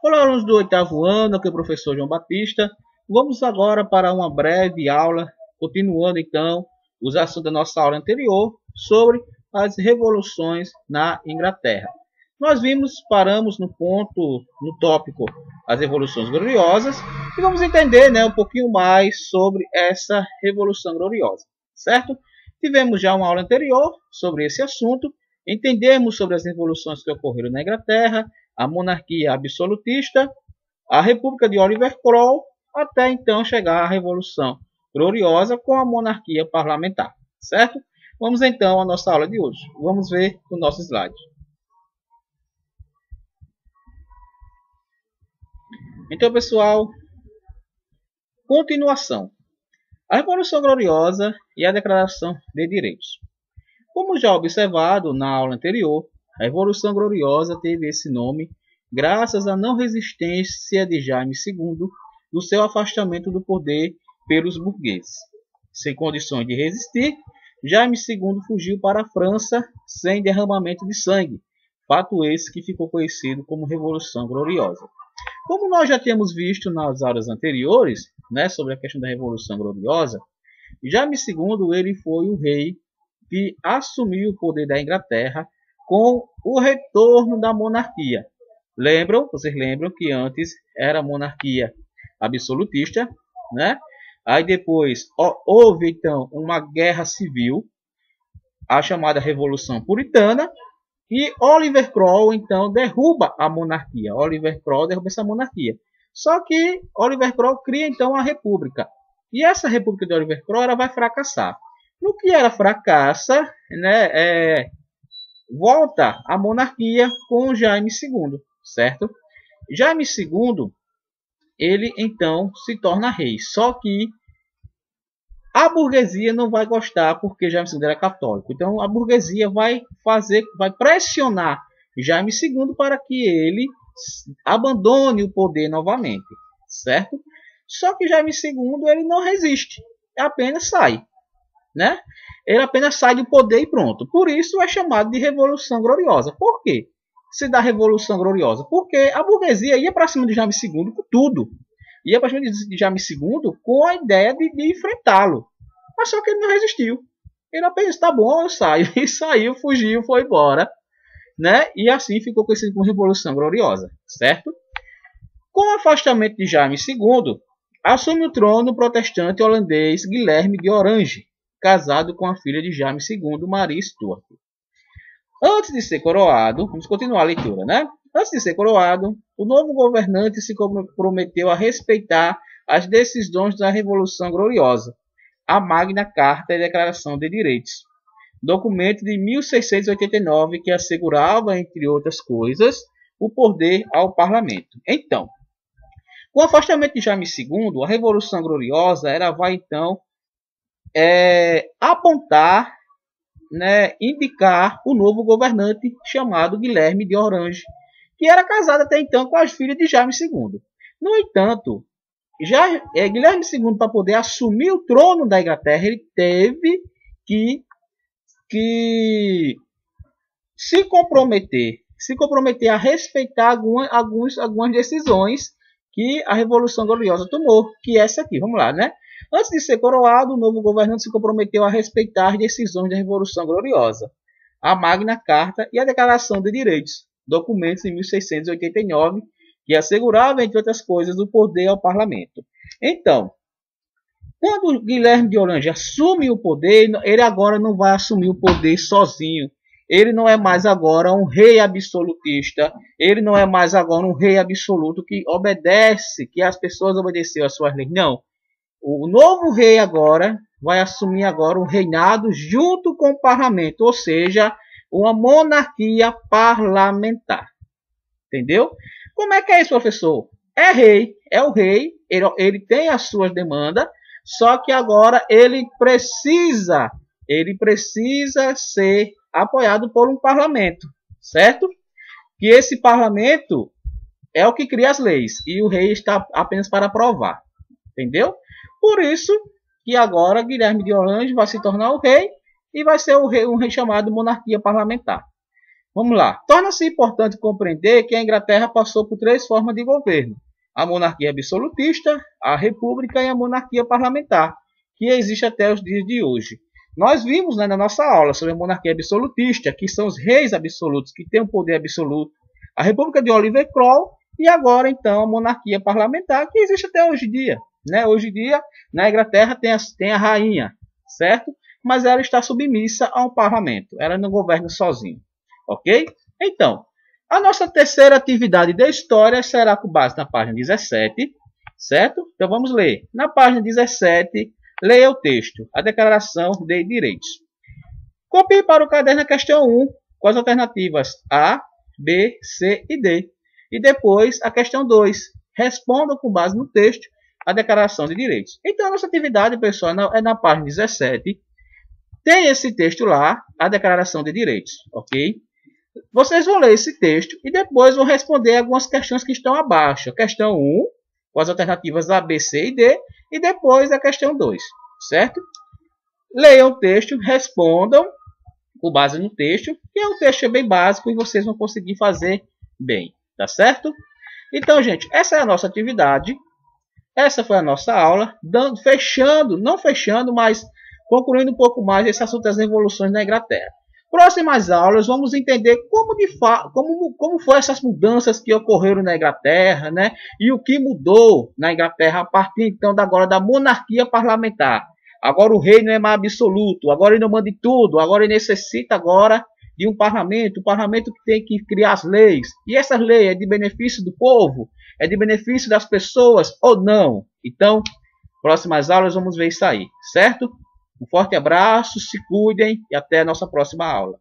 Olá, alunos do oitavo ano, aqui é o professor João Batista. Vamos agora para uma breve aula, continuando então os assuntos da nossa aula anterior sobre as revoluções na Inglaterra. Nós paramos no tópico as revoluções gloriosas e vamos entender, um pouquinho mais sobre essa revolução gloriosa, certo? Tivemos já uma aula anterior sobre esse assunto, entendemos sobre as revoluções que ocorreram na Inglaterra, a monarquia absolutista, a República de Oliver Cromwell, até então chegar à Revolução Gloriosa com a monarquia parlamentar, certo? Vamos então à nossa aula de hoje. Vamos ver o nosso slide. Então, pessoal, continuação. A Revolução Gloriosa e a Declaração de Direitos. Como já observado na aula anterior, a Revolução Gloriosa teve esse nome graças à não resistência de Jaime II do seu afastamento do poder pelos burgueses. Sem condições de resistir, Jaime II fugiu para a França sem derramamento de sangue, fato esse que ficou conhecido como Revolução Gloriosa. Como nós já temos visto nas aulas anteriores, sobre a questão da Revolução Gloriosa, Jaime II ele foi o rei que assumiu o poder da Inglaterra com o retorno da monarquia. Vocês lembram que antes era monarquia absolutista, Aí depois houve então uma guerra civil, a chamada Revolução Puritana, e Oliver Cromwell então derruba a monarquia. Oliver Cromwell derruba essa monarquia. Só que Oliver Cromwell cria então a república. E essa república de Oliver Cromwell ela vai fracassar. No que ela fracassa, volta a monarquia com Jaime II, certo? Jaime II, ele então se torna rei. Só que a burguesia não vai gostar porque Jaime II era católico. Então a burguesia vai pressionar Jaime II para que ele abandone o poder novamente, certo? Só que Jaime II ele não resiste, apenas sai, Ele apenas sai do poder e pronto. Por isso é chamado de Revolução Gloriosa. Por quê? Se dá Revolução Gloriosa? Porque a burguesia ia para cima de Jaime II com tudo. Ia para cima de Jaime II com a ideia de enfrentá-lo. Mas só que ele não resistiu. Ele apenas, tá bom, eu saio. E saiu, fugiu, foi embora. E assim ficou conhecido como Revolução Gloriosa, certo? Com o afastamento de Jaime II, assume o trono o protestante holandês Guilherme de Orange, casado com a filha de Jaime II, Maria Stuart. Antes de ser coroado, vamos continuar a leitura, Antes de ser coroado, o novo governante se comprometeu a respeitar as decisões da Revolução Gloriosa, a Magna Carta e Declaração de Direitos, documento de 1689 que assegurava, entre outras coisas, o poder ao parlamento. Então, com o afastamento de Jaime II, a Revolução Gloriosa vai então apontar, indicar o novo governante chamado Guilherme de Orange, que era casado até então com as filhas de Jaime II. No entanto, Guilherme II, para poder assumir o trono da Inglaterra, ele teve que se comprometer a respeitar algumas decisões que a Revolução Gloriosa tomou, que é essa aqui. Vamos lá, Antes de ser coroado, o novo governante se comprometeu a respeitar as decisões da Revolução Gloriosa, a Magna Carta e a Declaração de Direitos, documentos de 1689, que assegurava, entre outras coisas, o poder ao parlamento. Então, quando Guilherme de Orange assume o poder, ele agora não vai assumir o poder sozinho. Ele não é mais agora um rei absolutista. Ele não é mais agora um rei absoluto que obedece, que as pessoas obedeceram às suas leis. Não. O novo rei agora vai assumir agora o reinado junto com o parlamento, ou seja, uma monarquia parlamentar. Entendeu? Como é que é isso, professor? É rei, é o rei, ele tem as suas demandas, só que agora ele precisa ser apoiado por um parlamento, certo? Que esse parlamento é o que cria as leis e o rei está apenas para aprovar, entendeu? Por isso que agora Guilherme de Orange vai se tornar o rei e vai ser um rei chamado monarquia parlamentar. Vamos lá. Torna-se importante compreender que a Inglaterra passou por 3 formas de governo: a monarquia absolutista, a república e a monarquia parlamentar, que existe até os dias de hoje. Nós vimos, né, na nossa aula sobre a monarquia absolutista, que são os reis absolutos, que têm o poder absoluto, a república de Oliver Cromwell, e agora, então, a monarquia parlamentar, que existe até hoje em dia. Né? Hoje em dia, na Inglaterra, tem a rainha, certo? Mas ela está submissa a um parlamento. Ela não governa sozinha. Ok? Então, a nossa terceira atividade da história será com base na página 17, certo? Então, vamos ler. Na página 17, leia o texto, a Declaração de Direitos. Copie para o caderno a questão 1, com as alternativas A, B, C e D. E depois a questão 2. Responda com base no texto a Declaração de Direitos. Então, a nossa atividade, pessoal, é na página 17. Tem esse texto lá, a Declaração de Direitos, ok? Vocês vão ler esse texto e depois vão responder algumas questões que estão abaixo. A questão 1, com as alternativas A, B, C e D. E depois a questão 2, certo? Leiam o texto, respondam com base no texto, que é um texto bem básico e vocês vão conseguir fazer bem, tá certo? Então, gente, essa é a nossa atividade. Essa foi a nossa aula, não fechando, mas concluindo um pouco mais esse assunto das revoluções na Inglaterra. Próximas aulas vamos entender como foram essas mudanças que ocorreram na Inglaterra, né? E o que mudou na Inglaterra a partir então agora da monarquia parlamentar. Agora o rei não é mais absoluto, agora ele não manda tudo, agora ele necessita agora de um parlamento que tem que criar as leis. E essas leis é de benefício do povo? É de benefício das pessoas ou não? Então, próximas aulas vamos ver isso aí, certo? Um forte abraço, se cuidem e até a nossa próxima aula.